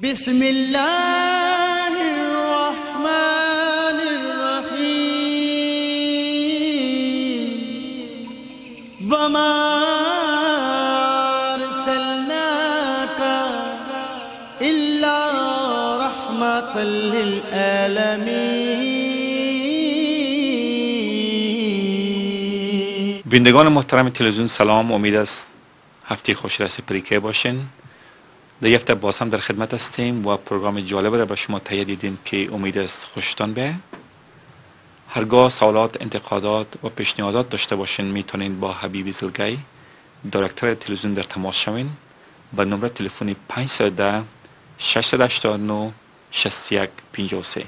بسم الله الرحمن الرحيم وما أرسلناك إلا رحمة للعالمين. بینندگان محترم تلویزیون سلام، امید است هفته خوش رسید پریکه باشین. در هفته باز هم در خدمت هستیم و پروگرام جالب را به شما تهیه دیدیم که امید است خوشتان به. هرگاه سوالات، انتقادات و پیشنهادات داشته باشین میتونین با حبیبی زلگی دایرکتور تلویزیون در تماس شوین با نمره تلفنی 510 689 6153.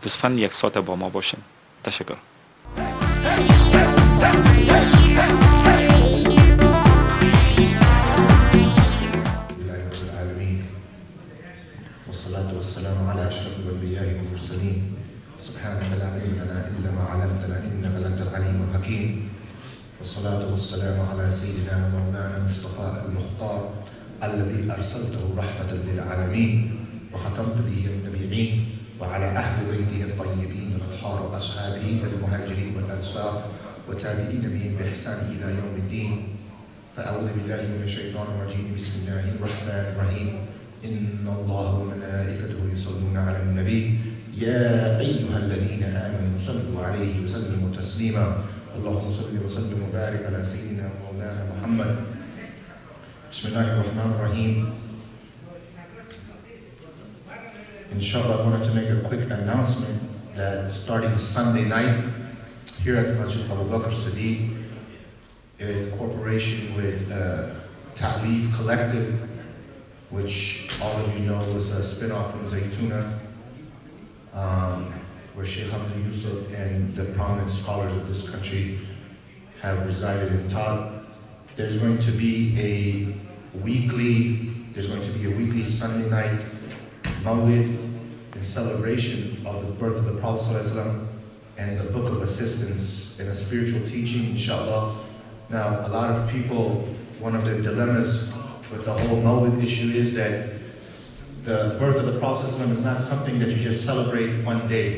لطفاً یک ساعت با ما باشین. تشکر. والصلاة والسلام على أشرف الأنبياء والمرسلين. سبحانك لا علم لنا إلا ما علمتنا إنك أنت العليم الحكيم. والصلاة والسلام على سيدنا ومولانا مصطفى المختار الذي أرسلته رحمة للعالمين وختمت به النبيين وعلى أهل بيته الطيبين الأطهار وأصحابه المهاجرين والأنصار وتابعين بهم بإحسان إلى يوم الدين. فأعوذ بالله من الشيطان الرجيم. بسم الله الرحمن الرحيم. إن الله وملائكته يصلون على النبي يا أيها الذين آمنوا صلوا عليه وسلموا تسليما. اللهم صل وسلم وبارك على سيدنا مولانا محمد. بسم الله الرحمن الرحيم. Inshallah, I wanted to make a quick announcement that starting Sunday night here at Masjid Abu Bakr Siddiq, in cooperation with Ta'leef Collective, which all of you know was a spin-off from Zaytuna, where Sheikh Hamza Yusuf and the prominent scholars of this country have resided and taught. There's going to be a weekly Sunday night Mawlid in celebration of the birth of the Prophet ﷺ and the Book of Assistance and a spiritual teaching, inshallah. Now, a lot of people, one of their dilemmas with the whole Mawlid issue is that the birth of the Prophet ﷺ is not something that you just celebrate one day.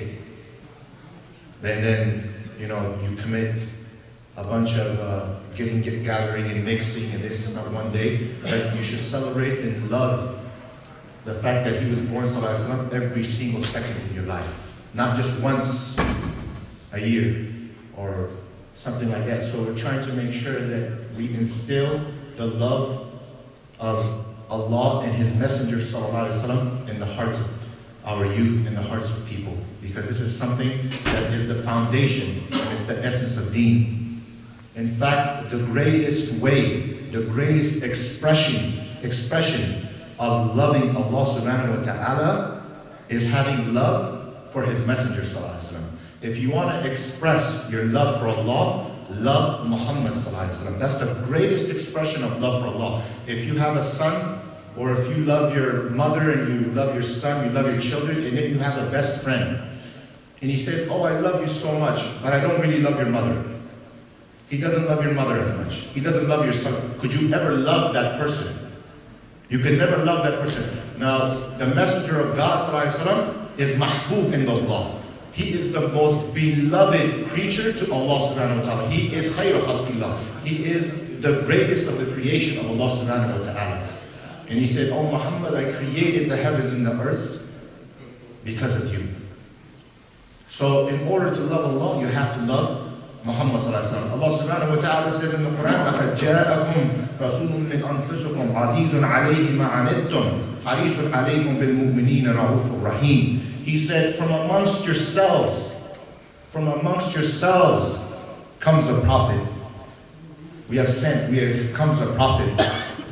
And then, you commit a bunch of gathering and mixing, and this is not one day. But you should celebrate and love the fact that he was born ﷺ every single second in your life. Not just once a year or something like that. So we're trying to make sure that we instill the love of Allah and His Messenger ﷺ in the hearts of our youth and the hearts of people, because this is something that is the foundation and it's the essence of Deen. In fact, the greatest way, the greatest expression of loving Allah subhanahu wa ta'ala is having love for His Messenger ﷺ. If you want to express your love for Allah, love Muhammad ﷺ. That's the greatest expression of love for Allah. If you have a son, or if you love your mother and you love your son, you love your children, and then you have a best friend, and he says, oh, I love you so much, but I don't really love your mother. He doesn't love your mother as much. He doesn't love your son. Could you ever love that person? You can never love that person. Now, the Messenger of God ﷺ is mahbub in Allah. He is the most beloved creature to Allah subhanahu wa ta'ala. He is khayra khalqillah. He is the greatest of the creation of Allah subhanahu wa ta'ala. And he said, oh Muhammad, I created the heavens and the earth because of you. So in order to love Allah, you have to love Muhammad sallallahu alaihi wasallam. Allah subhanahu wa ta'ala says in the Quran, لَقَدْ جَاءَكُمْ رَسُولٌ مِّنْ أَنفُسِكُمْ عَزِيزٌ عَلَيْهِ مَا عَنِتُّمْ حَرِيصٌ عَلَيْكُمْ بِالْمُؤْمِنِينَ رَءُوفٌ رَحِيمٌ. He said, from amongst yourselves comes a prophet. Comes a prophet,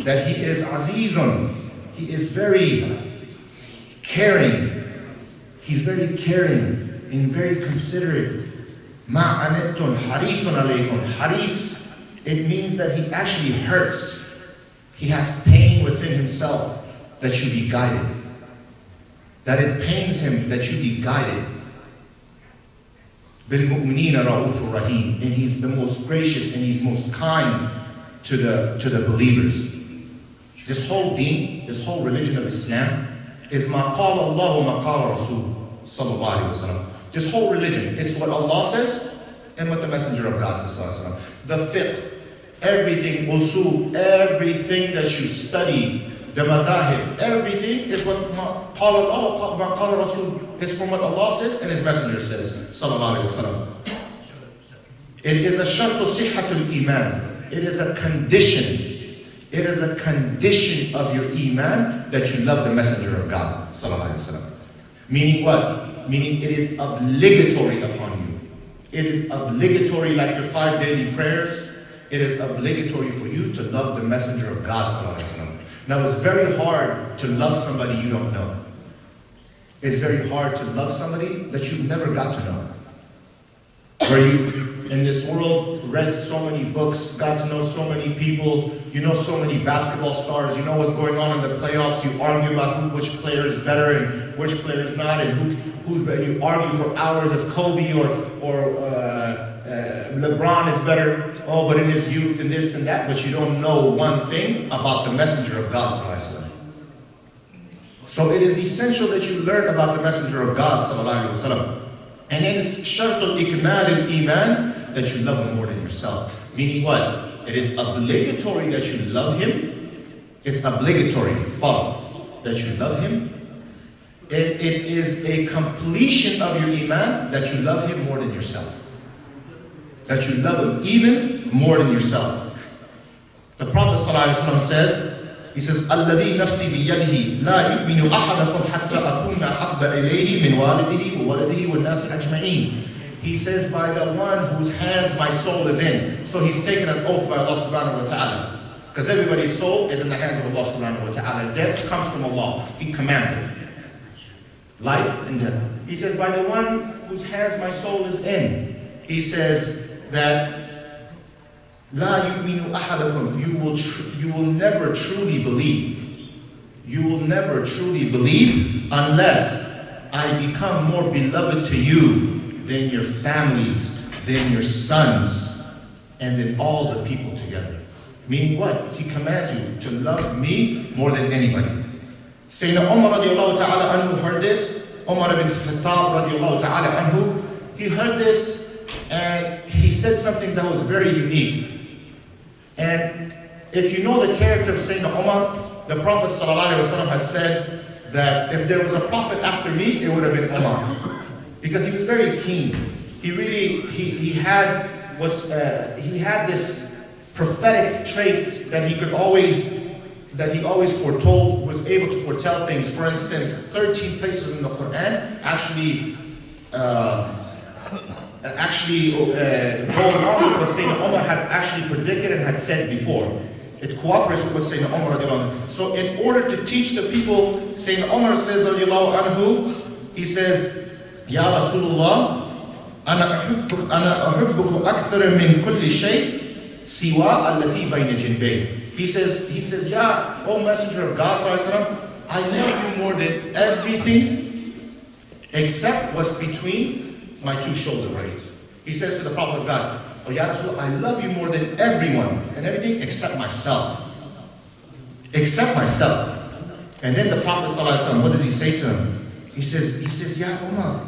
that he is azizun. He is very caring. He's very caring and very considerate. Ma'anetun harisun alaykum. Haris, it means that he actually hurts. He has pain within himself that you be guided. That it pains him that you be guided. بِالْمُؤْمِنِينَ رَءُوفٌ رَحِيمٌ. And he's the most gracious and he's most kind to the believers. This whole deen, this whole religion of Islam is ma qala Allah ma qala Rasul sallallahu alayhi wa sallam. This whole religion, it's what Allah says and what the Messenger of God says sallallahu alayhi wa sallam. The fiqh, everything, usul, everything that you study, the madahib, everything is what ma qala Allah, ma qala Rasul, is from what Allah says and His Messenger says sallallahu alayhi wa sallam. It is a shartu sihhatul iman. It is a condition. It is a condition of your iman that you love the Messenger of God sallallahu alaihi wasallam. Meaning what? Meaning it is obligatory upon you. It is obligatory, like your 5 daily prayers. It is obligatory for you to love the Messenger of God sallallahu alaihi wasallam. Now it's very hard to love somebody you don't know. It's very hard to love somebody that you never got to know. Where you in this world read so many books, got to know so many people, you know so many basketball stars, you know what's going on in the playoffs, you argue about which player is better and which player is not, and who's better. You argue for hours if Kobe or LeBron is better, oh, but in his youth and this and that, but you don't know one thing about the Messenger of God sallallahu alaihi wasallam. So it is essential that you learn about the Messenger of God sallallahu alaihi wasallam. And then it's shartul ikmal al-iman, that you love Him more than yourself. Meaning what? It is obligatory that you love Him. It's obligatory, follow, that you love Him. It is a completion of your iman that you love Him more than yourself. That you love Him even more than yourself. The Prophet ﷺ says, he says, الَّذِي نَفْسِي بِيَدِهِ لَا يُؤْمِنُ أَحَدَكُمْ حَتَّى أَكُونَ أَحَبَّ إِلَيْهِ مِنْ وَالِدِهِ وَوَلَدِهِ وَالنَّاسِ أَجْمَعِينَ. He says, by the one whose hands my soul is in. So he's taken an oath by Allah subhanahu wa ta'ala. Because everybody's soul is in the hands of Allah subhanahu wa ta'ala. Death comes from Allah. He commands it. Life and death. He says, by the one whose hands my soul is in. He says that La yu'minu ahadakum, you will never truly believe. You will never truly believe unless I become more beloved to you than your families, than your sons, and than all the people together. Meaning what? He commands you to love me more than anybody. Sayyidina Umar radiallahu ta'ala anhu heard this. Umar ibn Khattab radiallahu ta'ala anhu, he heard this and he said something that was very unique. And if you know the character of Sayyidina Umar, the Prophet ﷺ had said that if there was a prophet after me, it would have been Umar. Because he was very keen. He really, he had this prophetic trait that he always foretold, was able to foretell things. For instance, 13 places in the Quran actually going on with what Sayyidina Umar had actually predicted and had said before. It cooperates with what Sayyidina Umar radiallahu anhu. So in order to teach the people, Sayyidina Umar says radiallahu anhu, he says, Ya Rasulullah, أنا أحبك أكثر من كل شيء سوى التي بين جنبي. He says, Ya, O Messenger of God, I love you more than everything except what's between my 2 shoulder blades. He says to the Prophet of God, oh Ya Rasulullah, I love you more than everyone and everything except myself. Except myself. And then the Prophet ﷺ, what does he say to him? He says, Ya Umar.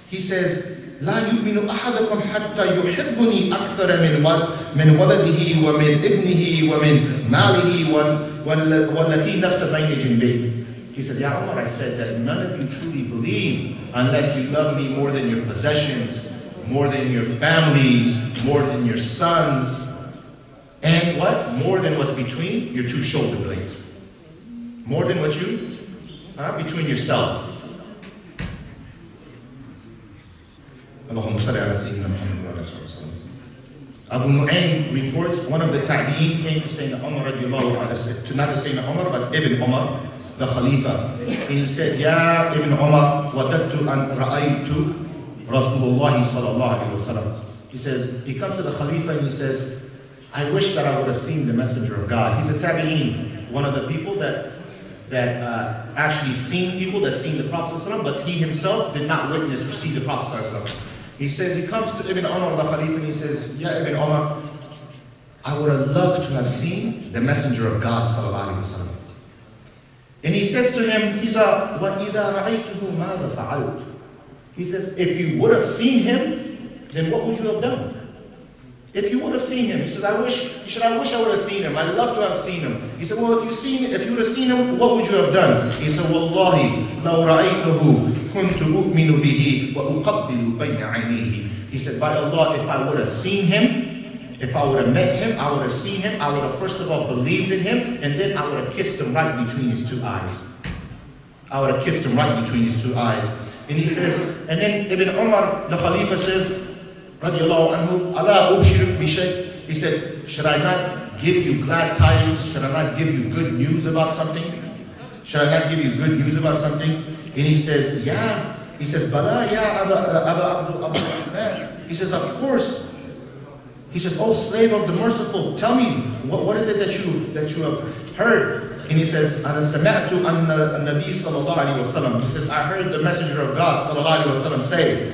He says, لا يؤمن أحدكم حتى يحبني أكثر من ولده ومن ابنه ومن ماله والتي نفس بين جنبيه. He said, Ya Umar, I said that none of you truly believe unless you love me more than your possessions, more than your families, more than your sons, and what? More than what's between your 2 shoulder blades. More than what you, between yourselves. Abu Nu'aym reports one of the Tabi'een came to Sayyidina Umar radiallahu anhu, to not to Sayyidina Umar, but Ibn Umar, the Khalifa. And he said, Ya Ibn Umar, wadattu an ra'aytu Rasulullah sallallahu alayhi wa sallam. He says, he comes to the Khalifa and he says, I wish that I would have seen the Messenger of God. He's a Tabi'een, one of the people that actually seen people that seen the Prophet ﷺ, but he himself did not witness or see the Prophet ﷺ. He says, he comes to Ibn Umar, the Khalifa, and he says, Ya Ibn Umar, I would have loved to have seen the Messenger of God ﷺ. And he says to him, وَإِذَا رَأَيْتُهُ مَاذَا فَعَلْتُ? He says, if you would have seen him, then what would you have done? If you would have seen him, he said, I wish I would have seen him. I'd love to have seen him. He said, well, if you would have seen him, what would you have done? He said, Wallahi, لَوْ رَأَيْتُهُ كُنْتُ أُؤْمِنُ بِهِ وَأُقَبِّلُ بَيْنَ عَيْنِهِ. He said, by Allah, if I would have seen him, if I would have met him, I would have seen him, I would have first of all believed in him, and then I would have kissed him right between his two eyes. I would have kissed him right between his two eyes. And he says, and then Ibn Umar, the Khalifa says, radiallahu anhu, Allah ubshiruk bishay. He said, should I not give you glad tidings? Should I not give you good news about something? Should I not give you good news about something? And he says, yeah. He says, Bala ya Abu Rahman. He says, of course. He says, oh slave of the merciful, tell me, what is it that you have heard? And he says, أنا سمعت أن النبي صلى الله عليه وسلم. He says, I heard the messenger of God صلى الله عليه وسلم say,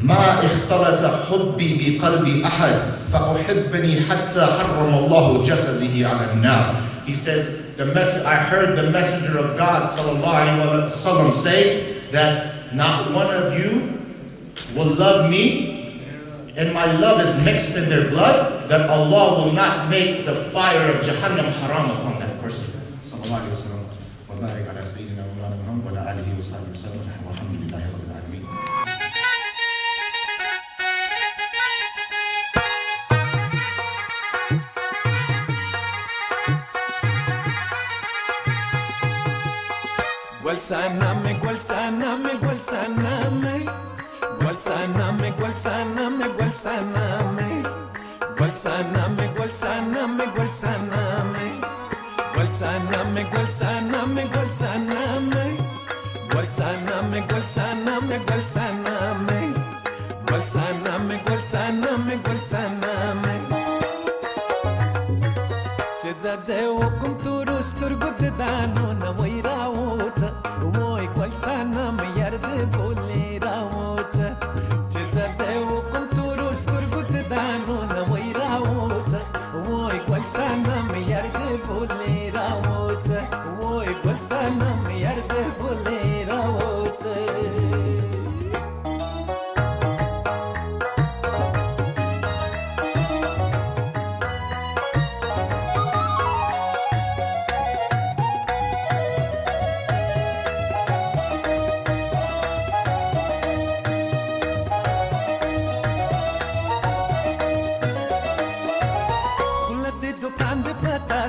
ما اختلط حبي بقلب أحد فأحبني حتى حرم الله جسده على النار. He says, I heard the messenger of God صلى الله عليه وسلم say that not one of you will love me, and my love is mixed in their blood, that Allah will not make the fire of Jahannam haram upon that person. Sallallahu alayhi wa sallam. Wa barik ala sayyidina wa Muhammad wa ala alihi wa sahbihi wa sallam. Walhamdulillahi rabbil alameen. Gualsaname, gualsaname, gualsaname. Gualsaname, gualsaname, gualsaname. Gualsaname, gualsaname, gualsaname. Gualsaname, gualsaname, gualsaname. Gualsaname, gualsaname, gualsaname. Gualsaname, gualsaname, gualsaname. Chezadeo kum turus turgut dano na wairaota. Moi gualsaname yarde bole raota. Chezadeo kum turus turgut dano na wairaota. Moi gualsaname yarde bole raota. Moi gualsaname yarde bole raota.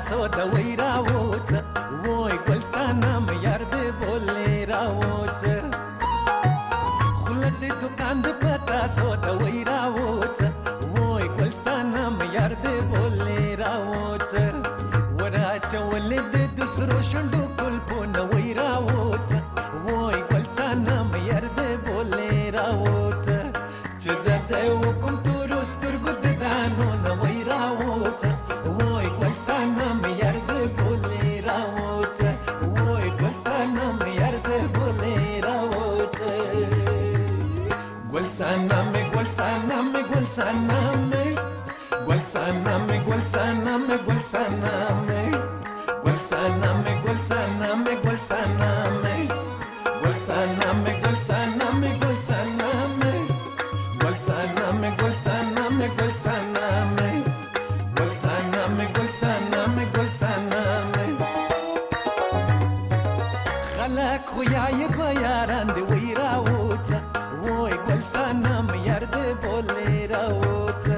So the way raota, woy gualsaname yarde bole raota. Khula de dukaan de pata so the way raota, woy gualsaname yarde bole raota. Wara chawle de dusro shundu kulpo na way raota, woy gualsaname yarde bole raota. Chazade wukum turus turgut dano na way raota. Gualsaname yarde bole raota. Woy gualsaname yarde bole raota. Gualsaname, gualsaname, gualsaname. Gualsaname, gualsaname, gualsaname. Gualsaname, gualsaname, gualsaname. Gualsaname, gualsaname, gualsaname. Gualsaname, gualsaname, gualsaname. Gualsaname, gualsaname, gualsaname. Khalak khuyay bayaran de wairaota. Woy gualsaname yarde bole raota.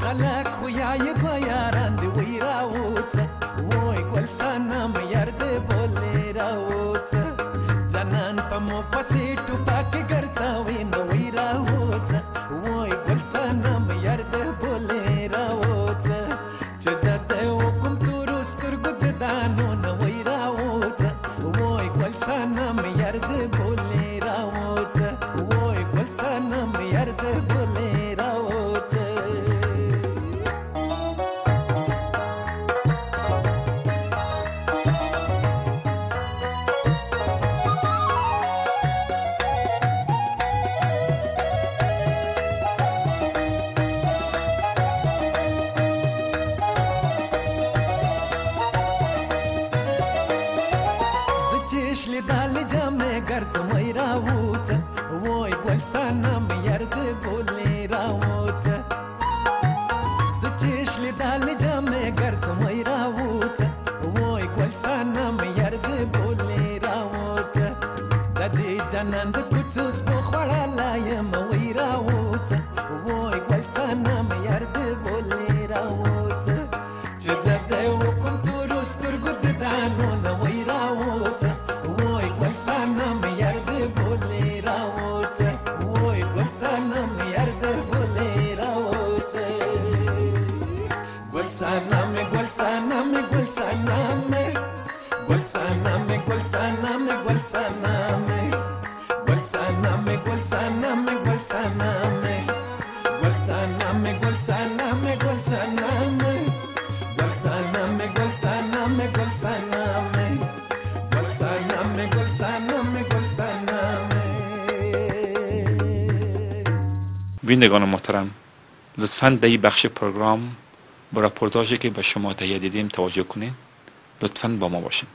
Khalak khuyay bayaran de wairaota. Woy gualsaname yarde bole raota. Janan pamo pasitu pak garta we no wairaota. Woy gualsaname yarde bole raota. Chezadeo kum turus turgut dano na wairaota. Woy gualsaname yarde bole raota. Woy gualsaname yarde bole raota. गर्ज मैरावूच वोय गोलसाना में यर्द बोले रावूच सचेशली दाल जामे गर्ज मैरावूच वोय गोलसाना में यर्द बोले रावूच ददी जानंद कुचुस बोखड़ा लाये मैरावूच वोय गोलसाना में यर्द बोले रावूच चज़बदे वकुम तुरुस तुरगुद दानो न मैरावूच वोय गोलसाना में यर्द बोले रावूच वोय गोलसाना में यर्द बोले रावूच गोलसाना में गोलसाना में गोलसाना में गोलसाना में गोलसाना में गोलसाना में गोलसाना में गोलसाना में गोलसाना में गोलसाना में गोलसाना में गोलसाना में गोलसाना में गोलसाना में गोलसाना में गोलसाना में गोलसाना में गोलसाना में بینندگان محترم، لطفاً در این بخش پروگرام با رپورتاژی که به شما تهیه دیدیم توجه کنید. لطفاً با ما باشید.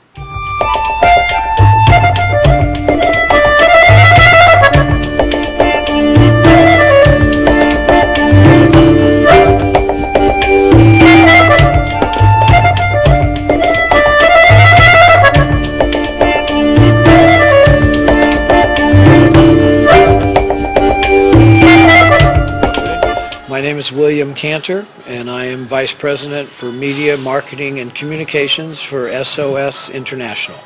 My name is William Cantor, and I am Vice President for Media, Marketing, and Communications for SOS International.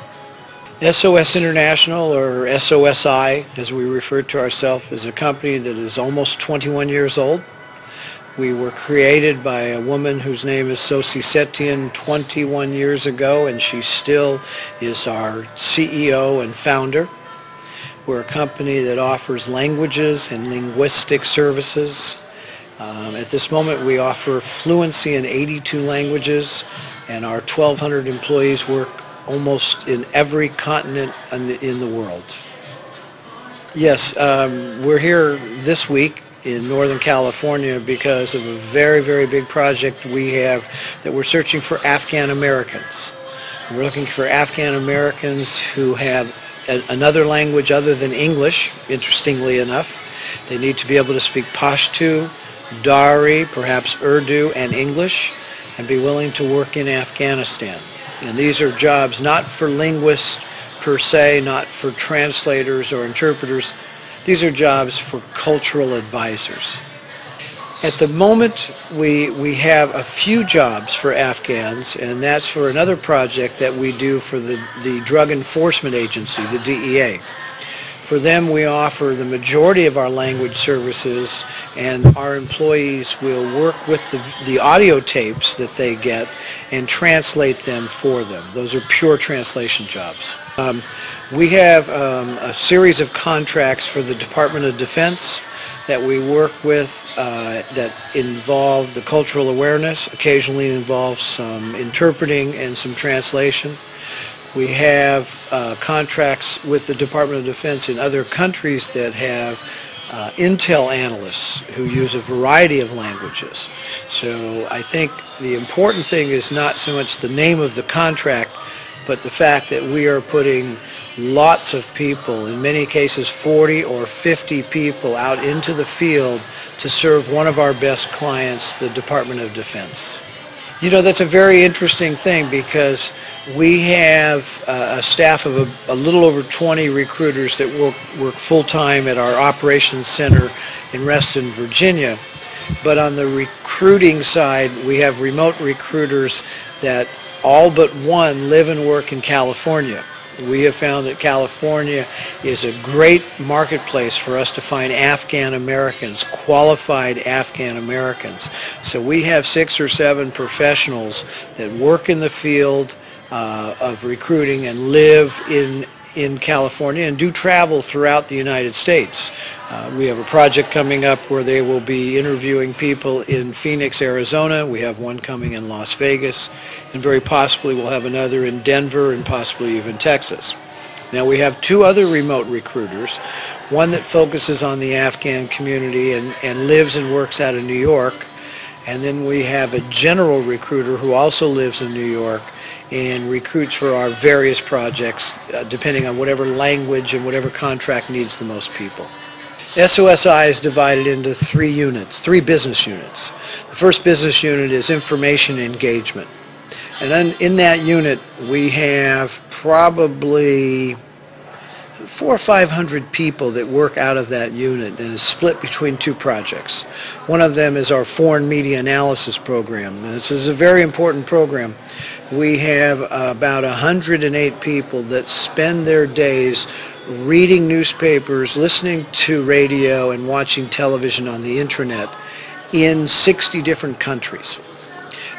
SOS International, or SOSI, as we refer to ourselves, is a company that is almost 21 years old. We were created by a woman whose name is Sosi Setian 21 years ago, and she still is our CEO and founder. We're a company that offers languages and linguistic services. At this moment, we offer fluency in 82 languages, and our 1,200 employees work almost in every continent in the world. Yes, we're here this week in Northern California because of a very, very big project we have that we're searching for Afghan Americans. We're looking for Afghan Americans who have another language other than English, interestingly enough. They need to be able to speak Pashto, Dari, perhaps Urdu, and English, and be willing to work in Afghanistan. And these are jobs not for linguists per se, not for translators or interpreters. These are jobs for cultural advisors. At the moment, we have a few jobs for Afghans, and that's for another project that we do for the Drug Enforcement Agency, the DEA. For them, we offer the majority of our language services, and our employees will work with the audio tapes that they get and translate them for them. Those are pure translation jobs. We have a series of contracts for the Department of Defense that we work with that involve the cultural awareness, occasionally involves some interpreting and some translation. We have contracts with the Department of Defense in other countries that have intel analysts who use a variety of languages. So I think the important thing is not so much the name of the contract, but the fact that we are putting lots of people, in many cases 40 or 50 people, out into the field to serve one of our best clients, the Department of Defense. You know, that's a very interesting thing because we have a staff of a little over 20 recruiters that work full-time at our operations center in Reston, Virginia. But on the recruiting side, we have remote recruiters that all but one live and work in California. We have found that California is a great marketplace for us to find Afghan Americans, qualified Afghan Americans. So we have 6 or 7 professionals that work in the field of recruiting and live in California and do travel throughout the United States. We have a project coming up where they will be interviewing people in Phoenix, Arizona. We have one coming in Las Vegas, and very possibly we'll have another in Denver and possibly even Texas. Now we have 2 other remote recruiters, one that focuses on the Afghan community and lives and works out of New York, and then we have a general recruiter who also lives in New York and recruits for our various projects, depending on whatever language and whatever contract needs the most people. SOSI is divided into three business units. The first business unit is information engagement. And then in that unit, we have probably 400 or 500 people that work out of that unit, and it's split between two projects. One of them is our foreign media analysis program. And this is a very important program. We have about 108 people that spend their days reading newspapers, listening to radio, and watching television on the internet in 60 different countries.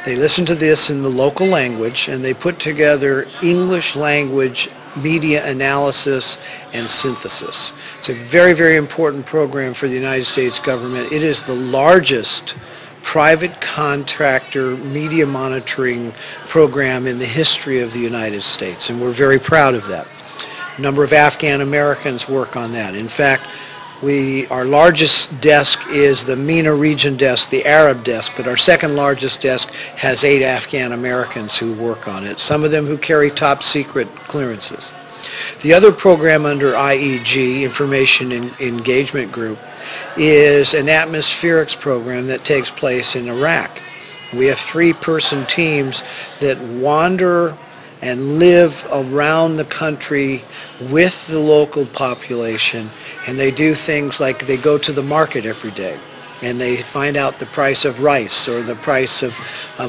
They listen to this in the local language, and they put together English language media analysis and synthesis. It's a very, very important program for the United States government. It is the largest private contractor media monitoring program in the history of the United States, and we're very proud of that. A number of Afghan Americans work on that. In fact, our largest desk is the MENA region desk, the Arab desk, but our second largest desk has 8 Afghan Americans who work on it, some of them who carry top secret clearances. The other program under IEG, Information Engagement Group, is an atmospherics program that takes place in Iraq. We have 3-person teams that wander and live around the country with the local population, and they do things like they go to the market every day and they find out the price of rice or the price of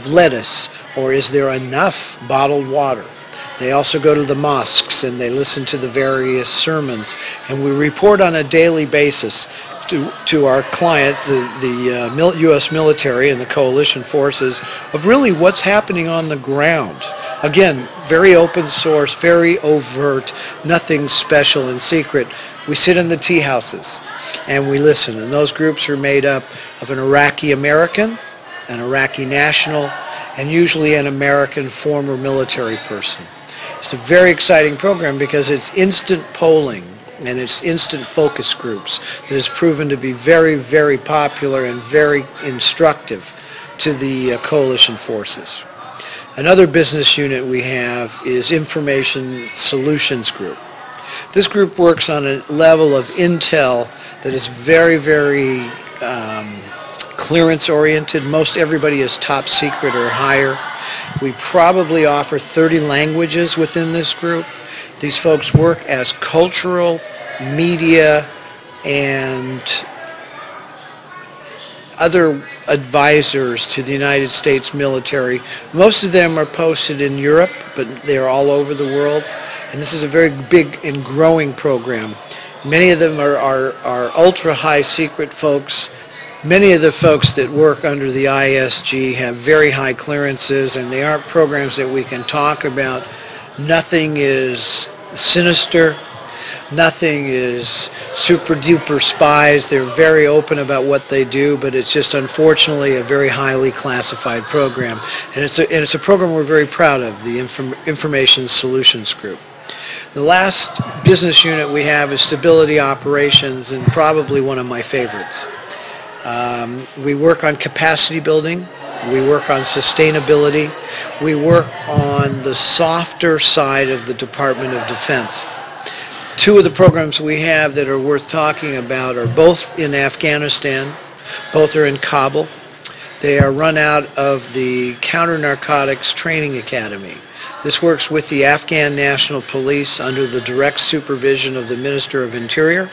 lettuce, or is there enough bottled water. They also go to the mosques and they listen to the various sermons, and we report on a daily basis to our client, the U.S. military and the coalition forces, of really what's happening on the ground. Again, very open source, very overt, nothing special and secret. We sit in the tea houses and we listen, and those groups are made up of an Iraqi American, an Iraqi national, and usually an American former military person. It's a very exciting program because it's instant polling and it's instant focus groups that has proven to be very, very popular and very instructive to the coalition forces. Another business unit we have is Information Solutions Group. This group works on a level of intel that is very, very clearance oriented. Most everybody is top secret or higher. We probably offer 30 languages within this group. These folks work as cultural, media, and other advisors to the United States military. Most of them are posted in Europe, but they're all over the world. And this is a very big and growing program. Many of them are ultra high secret folks. Many of the folks that work under the ISG have very high clearances, and they aren't programs that we can talk about. Nothing is sinister. Nothing is super duper spies. They're very open about what they do, but it's just unfortunately a very highly classified program. And it's a program we're very proud of, the Information Solutions Group. The last business unit we have is Stability Operations, and probably one of my favorites. We work on capacity building. We work on sustainability. We work on the softer side of the Department of Defense. 2 of the programs we have that are worth talking about are both in Afghanistan. Both are in Kabul. They are run out of the Counter-Narcotics Training Academy. This works with the Afghan National Police under the direct supervision of the Minister of Interior.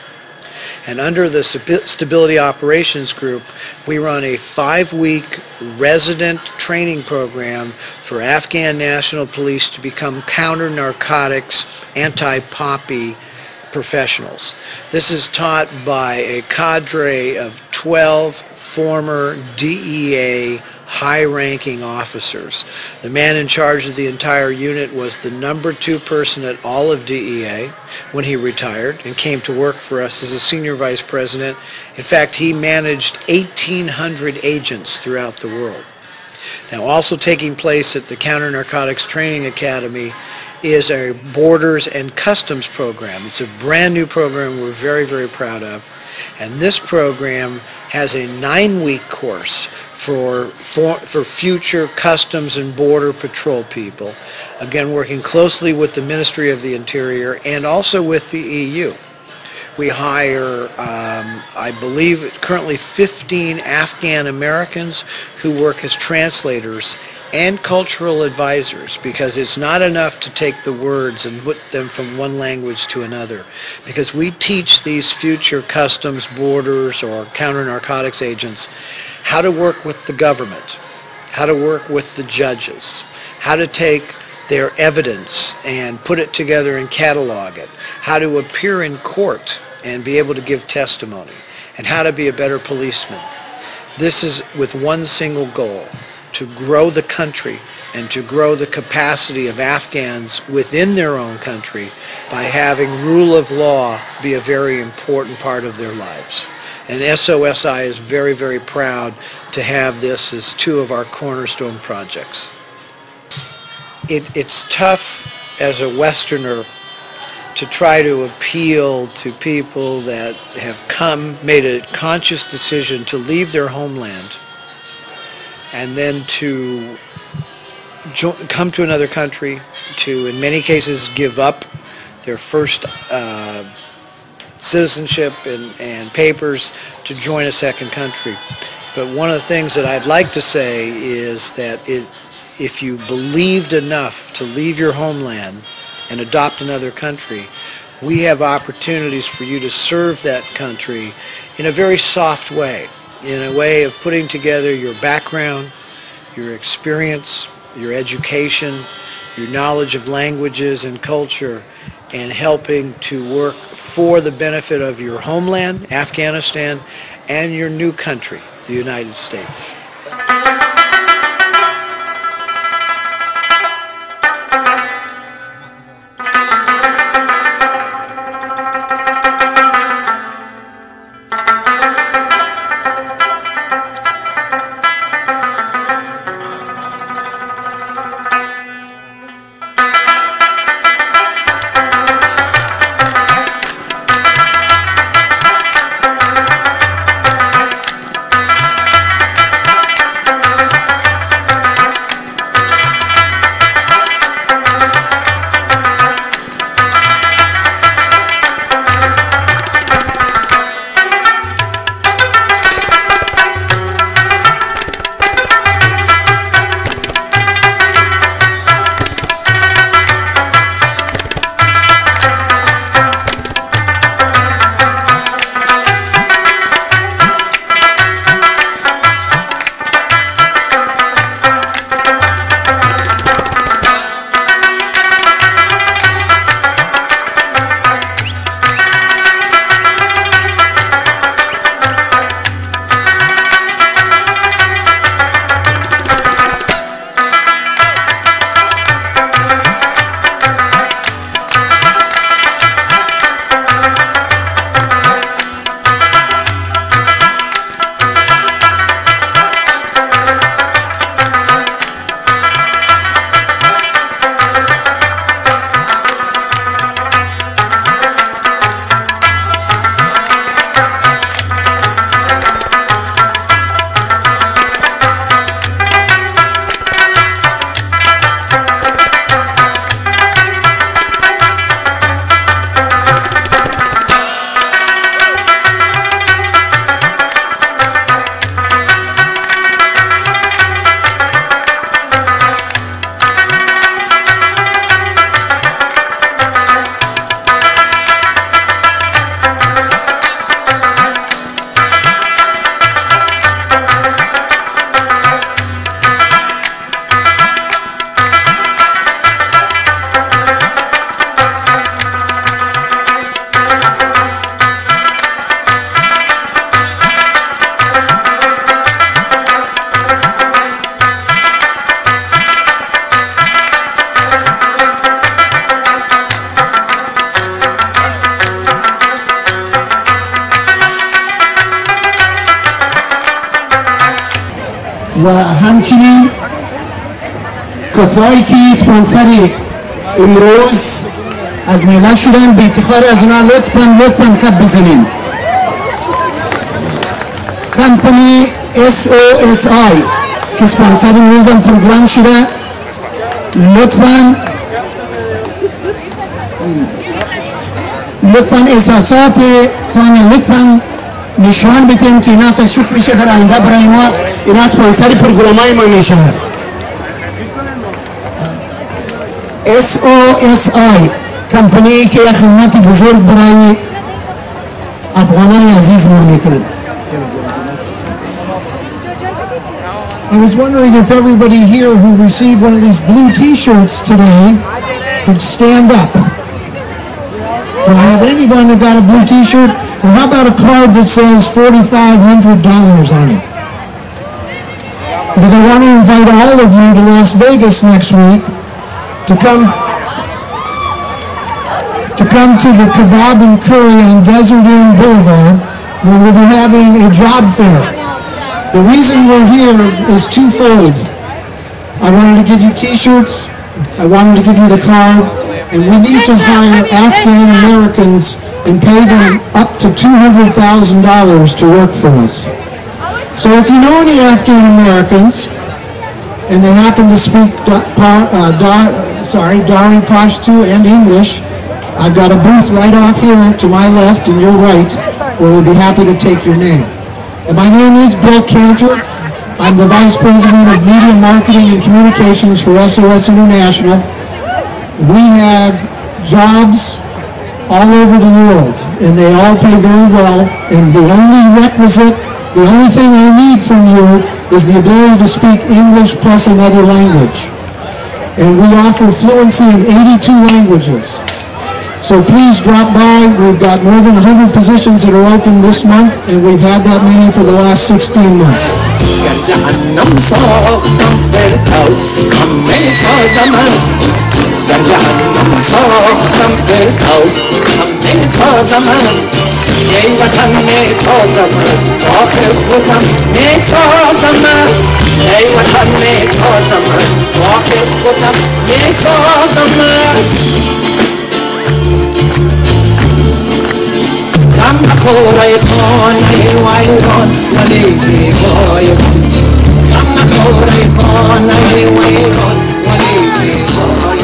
And under the Stability Operations Group, we run a 5-week resident training program for Afghan National Police to become counter-narcotics, anti-poppy professionals. This is taught by a cadre of 12 former DEA high-ranking officers. The man in charge of the entire unit was the #2 person at all of DEA when he retired and came to work for us as a senior vice president. In fact, he managed 1,800 agents throughout the world. Now, also taking place at the Counter-Narcotics Training Academy is a Borders and Customs program. It's a brand new program we're very, very proud of. And this program has a 9-week course for future Customs and Border Patrol people, again working closely with the Ministry of the Interior and also with the EU. We hire, I believe, currently 15 Afghan Americans who work as translators and cultural advisors, because it's not enough to take the words and put them from one language to another, because we teach these future customs, borders, or counter-narcotics agents how to work with the government, how to work with the judges, how to take their evidence and put it together and catalog it, how to appear in court and be able to give testimony, and how to be a better policeman. This is with one single goal: to grow the country and to grow the capacity of Afghans within their own country by having rule of law be a very important part of their lives. And SOSI is very, very proud to have this as two of our cornerstone projects. It's tough as a Westerner to try to appeal to people that have made a conscious decision to leave their homeland and then to come to another country, to in many cases give up their first citizenship and papers to join a second country. But one of the things that I'd like to say is that if you believed enough to leave your homeland and adopt another country, we have opportunities for you to serve that country in a very soft way, in a way of putting together your background, your experience, your education, your knowledge of languages and culture, and helping to work for the benefit of your homeland, Afghanistan, and your new country, the United States. و همچنین کسایی که اسپانسر امروز از میلان شدن به افتخار از اونا لطفاً کپ بزنیم. کمپانی SOSI که سپانسر امروزم پروگرام شده لطفاً احساساتتان لطفاً نشان بدین که اینا تشویق میشه در آینده برای ما. اینا سپانسر پروگرام های ما میشه. SOSI کمپانی که یک خدمت بزرگ برای افغانان عزیز ما میکنند. I was wondering if everybody here who received one of these blue t-shirts today could stand up. Do I have anyone that got a blue t-shirt? Or how about a card that says $4,500 on it? Because I want to invite all of you to Las Vegas next week to come to the Kebab and Curry on Desert Inn Boulevard, where we'll be having a job fair. The reason we're here is twofold. I wanted to give you t-shirts, I wanted to give you the card, and we need to hire Afghan Americans and pay them up to $200,000 to work for us. So if you know any Afghan Americans, and they happen to speak Dari Pashto and English, I've got a booth right off here to my left and your right, where we'll be happy to take your name. And my name is Bill Cantor. I'm the Vice President of Media Marketing and Communications for SOS International. We have jobs all over the world, and they all pay very well, and the only requisite, the only thing I need from you is the ability to speak English plus another language. And we offer fluency in 82 languages. So please drop by. We've got more than 100 positions that are open this month, and we've had that many for the last 16 months. I'm a koray khonay wayron wali ziboy I'm a koray khonay wayron wali ziboy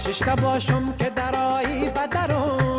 ششتا باشم که درایی بدرم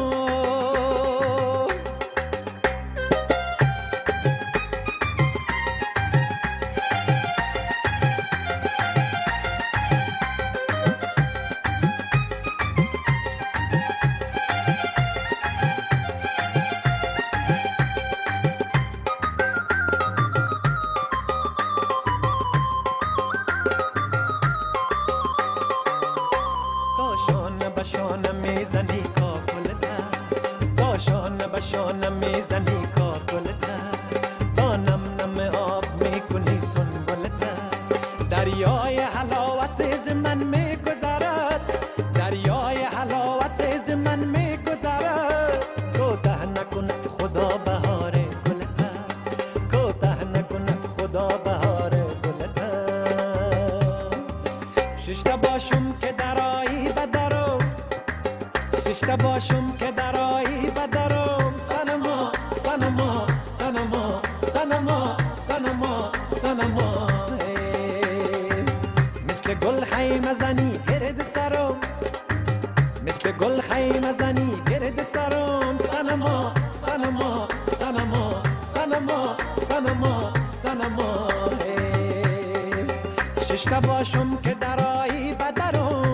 دریای حلاوت ز من میگذرد دریای حلاوت ز من میگذرد کوته نکند خدا بهار گلت کوته نکند خدا بهار گلت ششتا باشم که درایی بدرم ششتا باشم که درایی بدرم سنما سنما سنما سنما سنما سنما مثل گل خیمه زنی گرد سرم مثل گل خیمه زنی گرد سرم سنما سنما سنما سنما سنما سنما ششتا باشم که درایی بدرم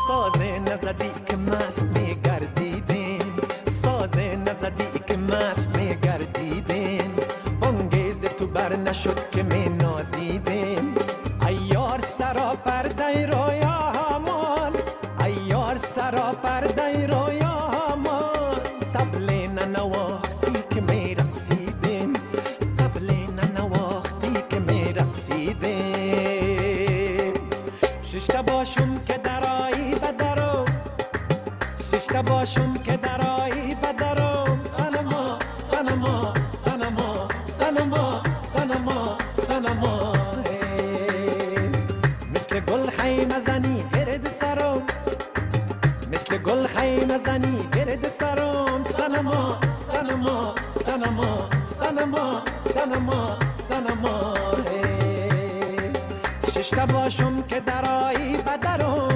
سازه نزدی که مست میگردیدیم سازه نزدی که مست میگردیدیم بانگیز تو بر نشد که می نازیدیم ایار سرا پرده رویا همان ایار سرا پرده رویا همان طبل ننواختی که می رقصیدیم طبل ننواختی که می رقصیدیم ششتا باشم که درایی بدرم ششتا باشم که درایی بدرم سنما سنما سنما سنما سنما سنما مثل گل خیمه زنی گرد سرم مثل گل خیمه زنی گرد سرم سنما سنما سنما سنما سنما سنما ششتا باشم که درایی بدرم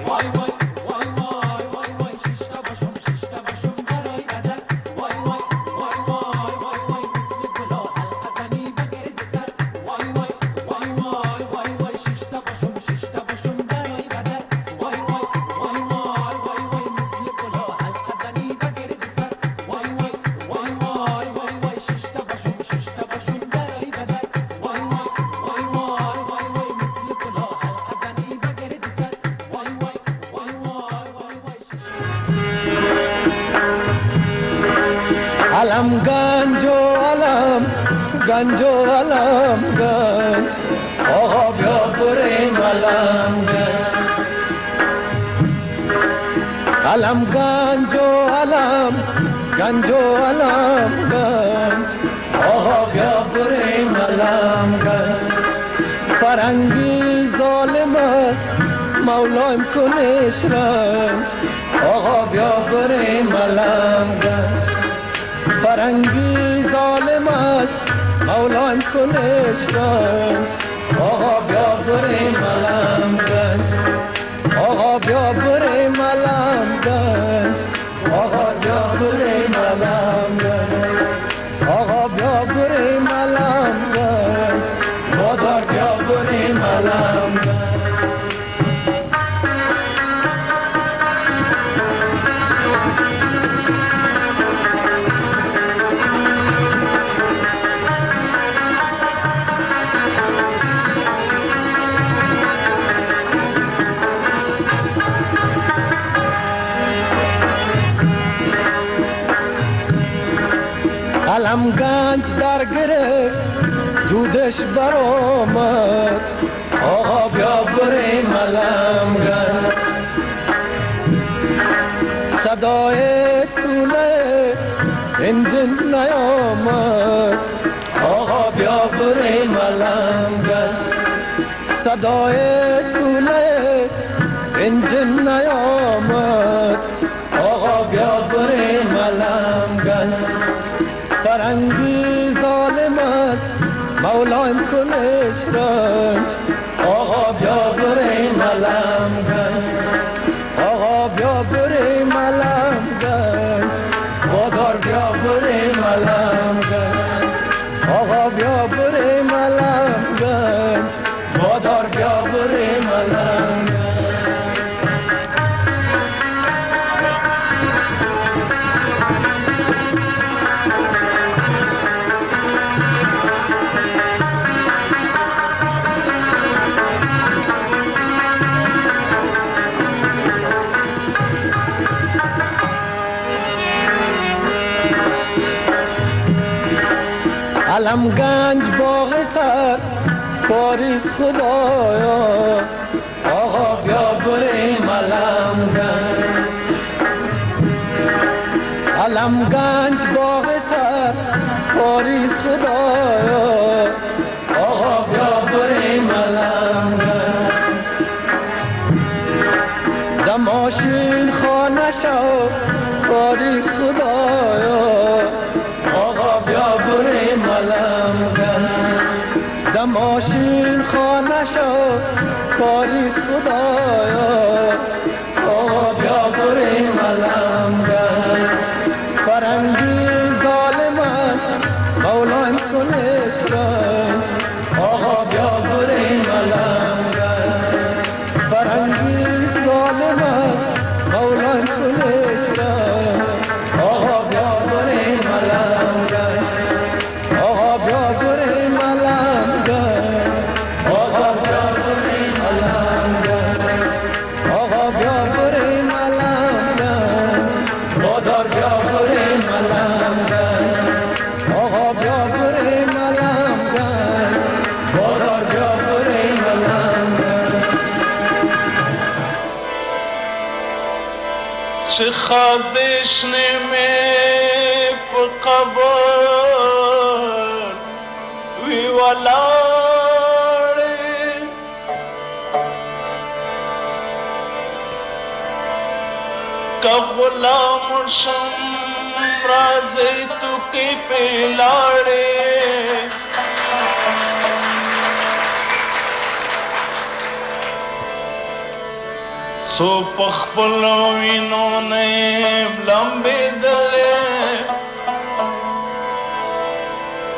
وای وای وای وای وای وای ششتا باشم درایی بدر وای وای وای وای وای وای مثل گل حلقه زنی بگرد سر وای وای وای وای وای وای ششتا باشم درایی بدر وای وای وای وای وای وای مثل گل حلقه زنی بگرد سر وای وای وای وای وای وای ششتا باشم درایی بدر وای وای وای وای وای وای مثل گل حلقه زنی بگرد سر وای وای وای وای وای وای علم گنج و علم گنج و علم گنج آقا بیا بریم علم گنج علم گنج و علم گنج و علم گنج آقا بیا بریم علم گنج فرنگی ظالم است مولایم کنش رنج آقا بیا بریم علم گنج فرنگی ظالم است مولایم کنش رنج آقا بیا بریم علم گنج آقا بیا بریم علم گنج آقا بیا بریم علم گنج آقا بیا بریم علم گنج مادر بیا بریم علم گنج علم گنج در گرفت دودش برآمد آقا بیا بریم علمگن. صدای طوله انجن نیامد، آقا بیا بریم علمگن. صدای طوله انجن نیامد، آقا بیا بریم علمگن. فرنگی ظالم است مولایم کنش رنج، آقا بیا بریم علمگن. آقا بیا بریم علمگن، وادار بیا بریم علمگن. آقا بیا بریم علمگن، وادار بیا بریم علمگن. علمگنج باغ سر کاریست خدایا، آقا بیا بریم علمگنج. علمگنج باغ سر کاریست خدایا، آقا بیا بریم علمگنج. دماشین خانه شو کاریست خدایا، آقا بیا بریم علمگن. دماشین خانه شو کاریست خدایا، آقا بیا بریم علمگن. فرنگی ظالم است مولایم کنش رنج، آقا بیا بریم علمگن. فرنگی ظالم است مولایم کنش رنج، آقا بیا بریم علمگن. آقا بیا بریم علمگن، آقا بیا بریم علمگن. آقا بیا بریم علمگن، وادار بیا بریم علمگن. آقا بیا بریم علمگن، وادار بیا بریم علمگن. چه خازش نمی په قبر وی ولاړې که غلام شم راځئ تو کې پې لاړې څو په خپلو وینو نه یم لمبېدلې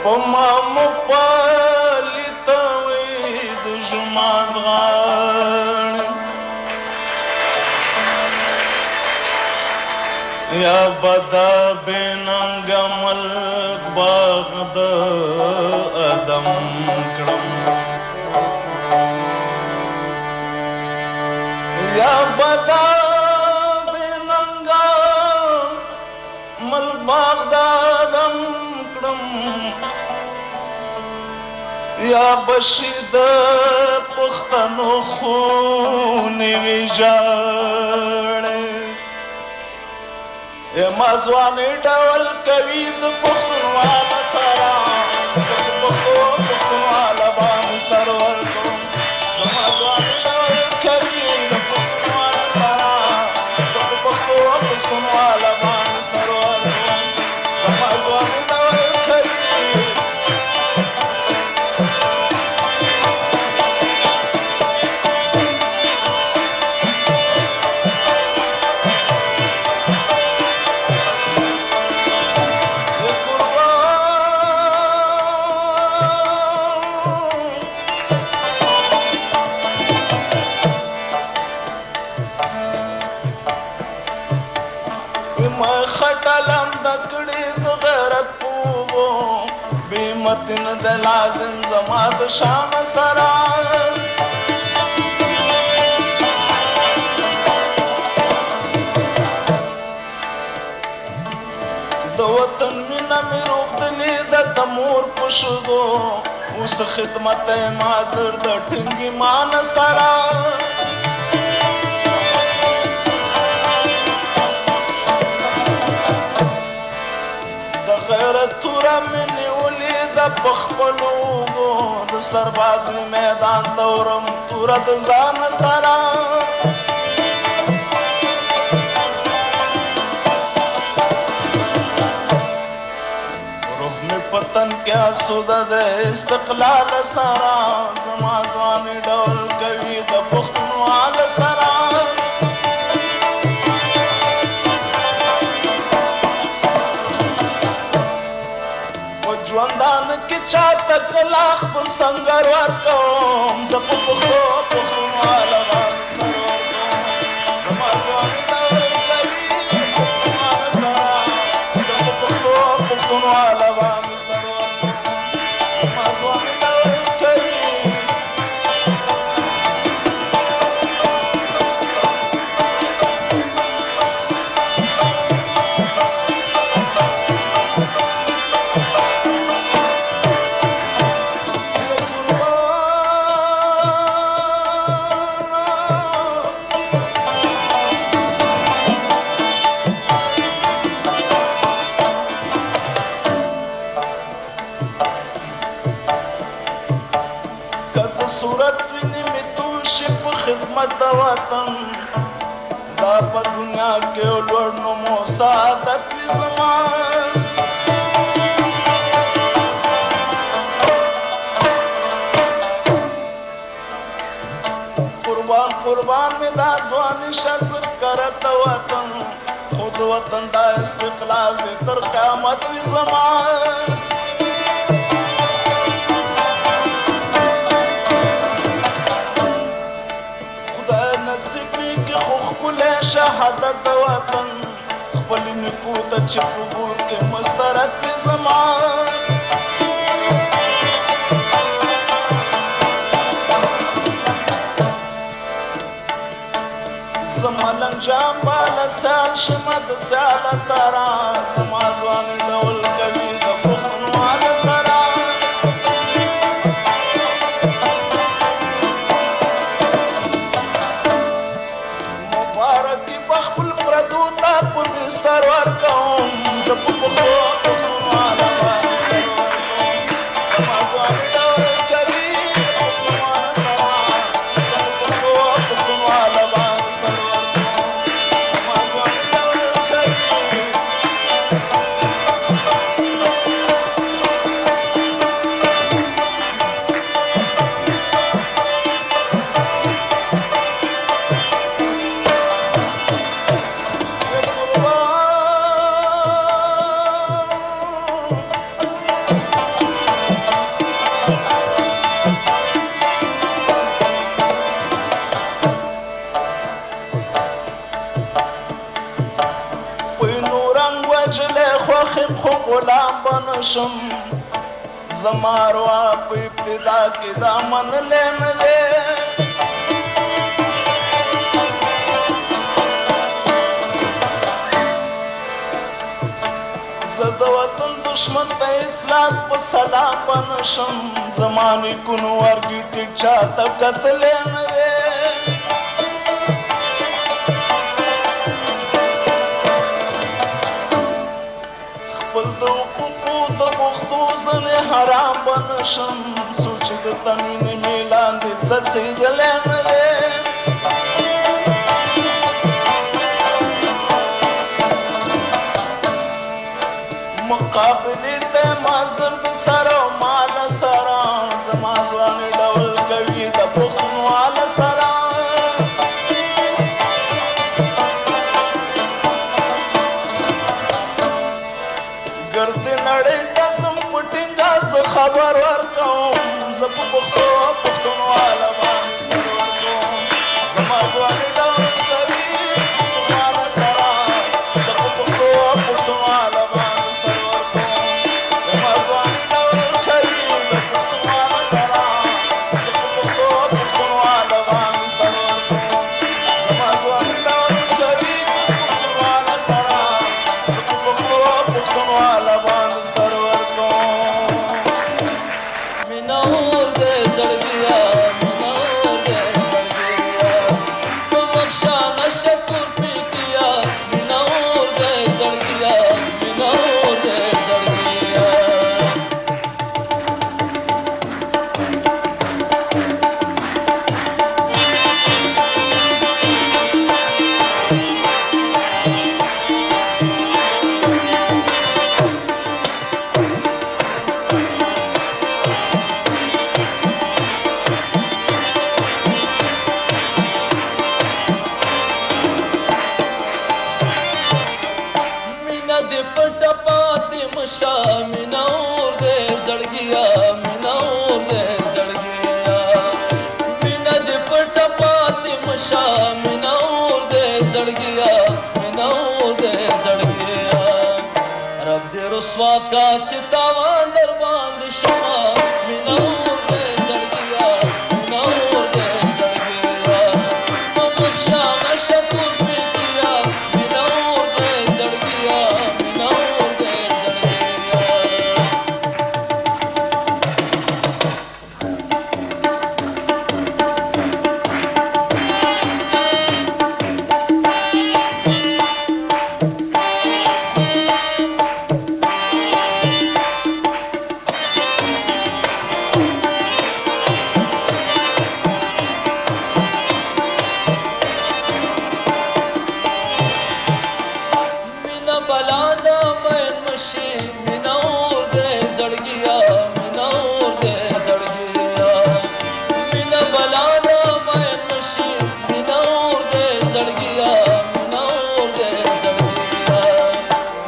په ما مو پالیته وې د ژماد غاړې یا بدا بې ننګه ملک باغ د ادم کړم یا بدا بې ننګه ملک باغ د ادم کړم یا بشي د پښتنو خونې ویجاړې ما ځوانې ډول کوي د پښتونواله سره پښتونواله باندې سر ورکړم زما ځوانې ډول کوي د پښتونواله سره پښتونواله باندې سر ورکړم زما ځوانې ډول کوي خټلم د کړي د غیرت پوو بې متن د لازم زما د شام سره د وطن مینه مې روغدلې ده د مور په شګو اوس خدمت یم حاضر د ټینګ ایمان سره د غیرت توره مې نیولې ده په خپلو اوږو د سربازي میدان ته ورم توره د ځان سره وطن کې آسوده د استقلال سره زما ځواني ډول کوي د پښتونوال سره په ژوندان کې چاته کله خپل سنګر ورکوم زه په پښتو پښتونوال باندې سر ورکوم زما ځواني ډول کوي د پښتونوال سره زه په پښتو پښتونوال باندې خدمت وطن دا په دنیا کې لوړ نوم او سعادت وي زما قربان قربان مې دا ځواني شزر کرت وطن خود وطن دا استقلال دې تر قیامت وي زما شهادت وطن خپل نکو ته چې په ګور کې مسترد وي زما زما لنجام بالا سال شمه د ساله سره زما ځواني ډول کوي د پښتونوال سره بستر ورکوم زه په پښتو پښتونوال باندې سر ورکوم زما ځواني ډول کوي د پښتونوال سره زه په پښتو پښتونوال باندې سر ورکوم زما ځواني ډول کوي خو غلام بنشم زما اروا په ابتدا کې دا منلې نه دی زه د وطن دشمن ته اصلاح په سلام بنشم زمانې کونو ورګي ټیټ چاته کتلې نه دی حرام بنشم سوچ د تنوین میلان دې څڅېدلې نه دی مقابلې ته مازدر د سره او مال سره زما ځواني ډول کوي د پښتونوال سره ګرد نړۍ خبر ورکوم زه په پښتو پښتونوال باندې سر ورکوم زما ځواني ډول کوي پښتونوال سره زه په پښتو پښتونوال باندې سر ورکوم زما ځواني ډول کوي د پښتونوال سره زه په پښتو پښتونوال باندې سر ورکوم زما ځواني ډول کوي د پښتونوال سره زه په پښتو پښتونوال باندې سر ورکوم دې پټه پاتې مشه مینه اور دې زړګیا مینه اور دې زړګیا مینه دې پټه پاتې مشه مینه اور دې زړګیا مینه اور دې زړګیا رب دې رسوا کا چې تاوان در باندې شمه مینه اور دې زړګیا مینه اور دې زړګیا په مخشا نشه تور پې کیا مینه اور دې زړګیا مینه اور دې زړګیا مینا بلا دا مین مشی مینا اور دے زړګیا مینا اور دے زړګیا مینا بلا دا مین مشی مینا اور دے زړګیا مینا اور دے زړګیا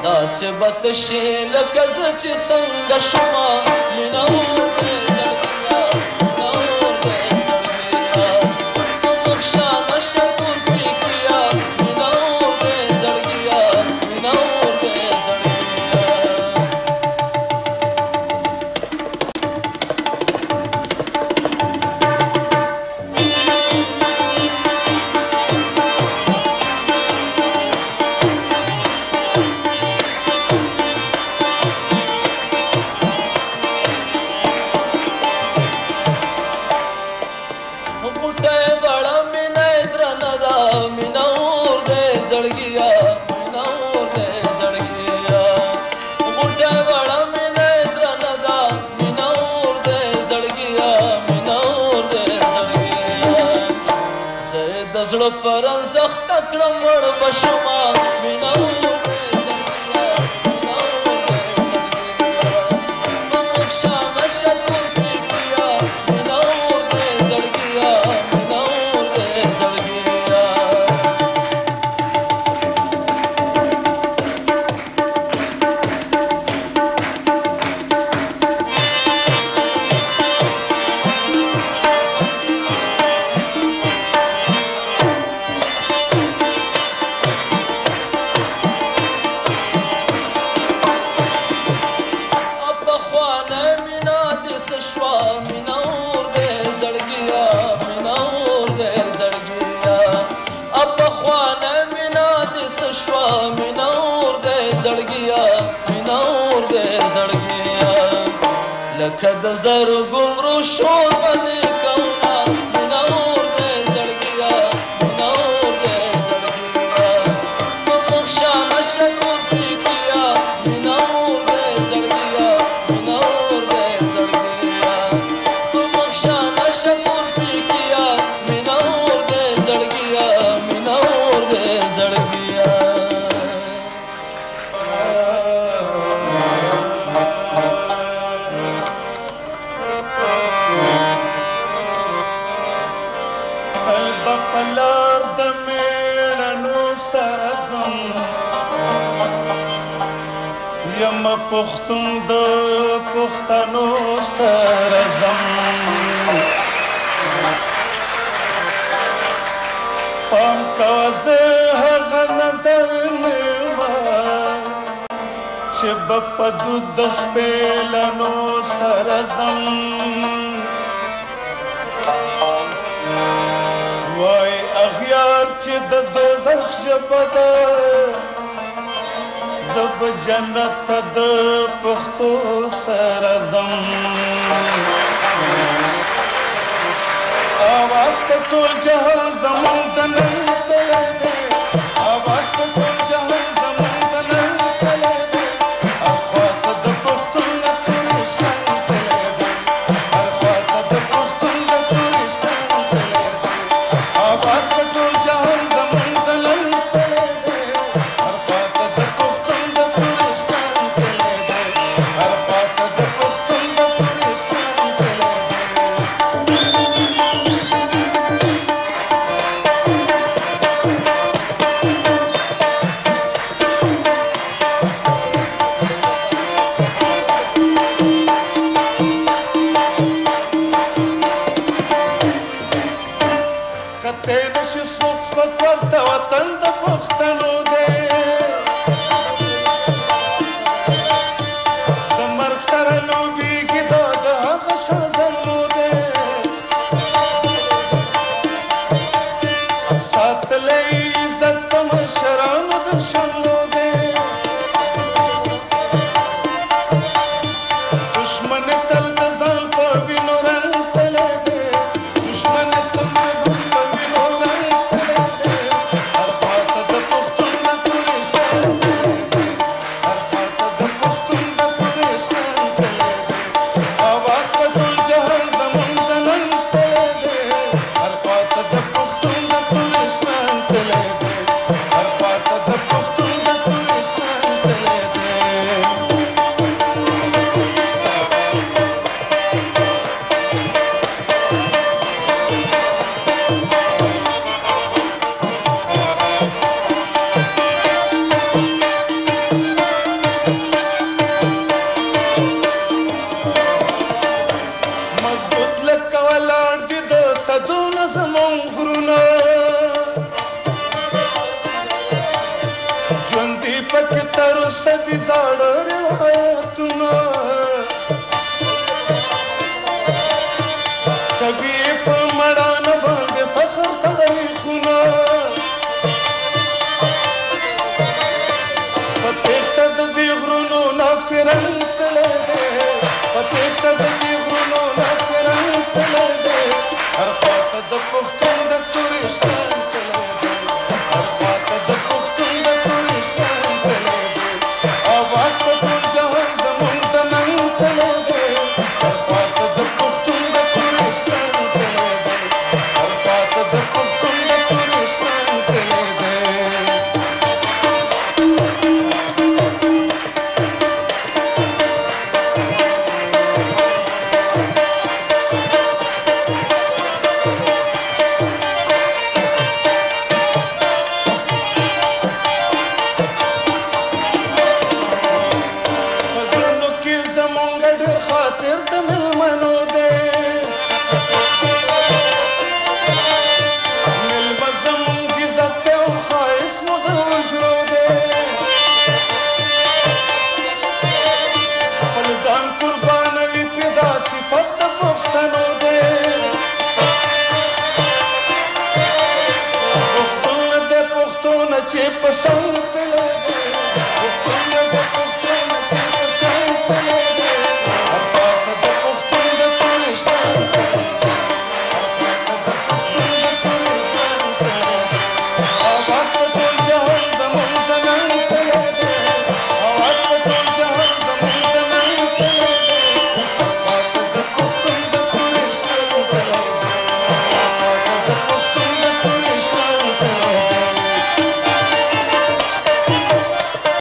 داسې بتشي لکه زه چې څنګه شومه مینا اور دے زړګیا مینا اور دے زړګیا په مخشا نشه تور پې کیا مینا اور دے زړګیا مینا اور دے زړګیا بوټه بڑا مینا درنه دا مینا اور دے زړګیا مینا اور دے زړګیا بوټه بڑا مینا درنه دا مینا اور دے زړګیا مینا اور دے زړګیا زه د زړه پر زخت کړم مړ بشما مینا اور دے زړګیا مینا اور دے زړګیا په مخشا نشه تور پې کیا مینا اور دے زړګیا مینا اور دے زړګیا پخوانه مینا دې څه شوه مینا اور دې زړګیا مینا اور دې زړګیا پخوانه مینا دې څه شوه مینا اور دې زړګیا مینا اور دې زړګیا لکه د زرګو مرو شور باندې کومه مینا اور دې زړګیا مینا اور دې زړګیا په مخشا نشه تور پې کیا مینا اور دې زړګیا مینا اور دې زړګیا په مخشا نشه تور پې کیا مینا اور دې زړګیا مینا اور دې زړګیا بپلار د میړنو سره ځم یم پښتون د پښتنو سره ځم پام کوه زه هغه نظر نه یم چې به په دود د شپېلنو سره ځم وای اغیار چې د دوزخ ژبه ده زه به جنت ته د پښتو سره ځم اواز په ټول جهان زموږ د نن تللی دی اواز په ټول جهان زموږ د نن تللی دی هر خواته د پښتون د تورشتن تللی دی هر خواته د پښتون د تورشتن تللی دی آواز په ټول جهان زموږ د نن تللی دی هر خواته د پښتون د تورشتن تللی دی هر خواته د پښتون د تورشتن تللی دی پکې تر اوسه دي زاړه روایتونه کوي په مړانه باندې فخر تاریخونه په تېښته د دې غرونو نه فرنګ تللی دی په تېښته د دې غرونو نه فرنګ تللی دی هر خواته د پښتو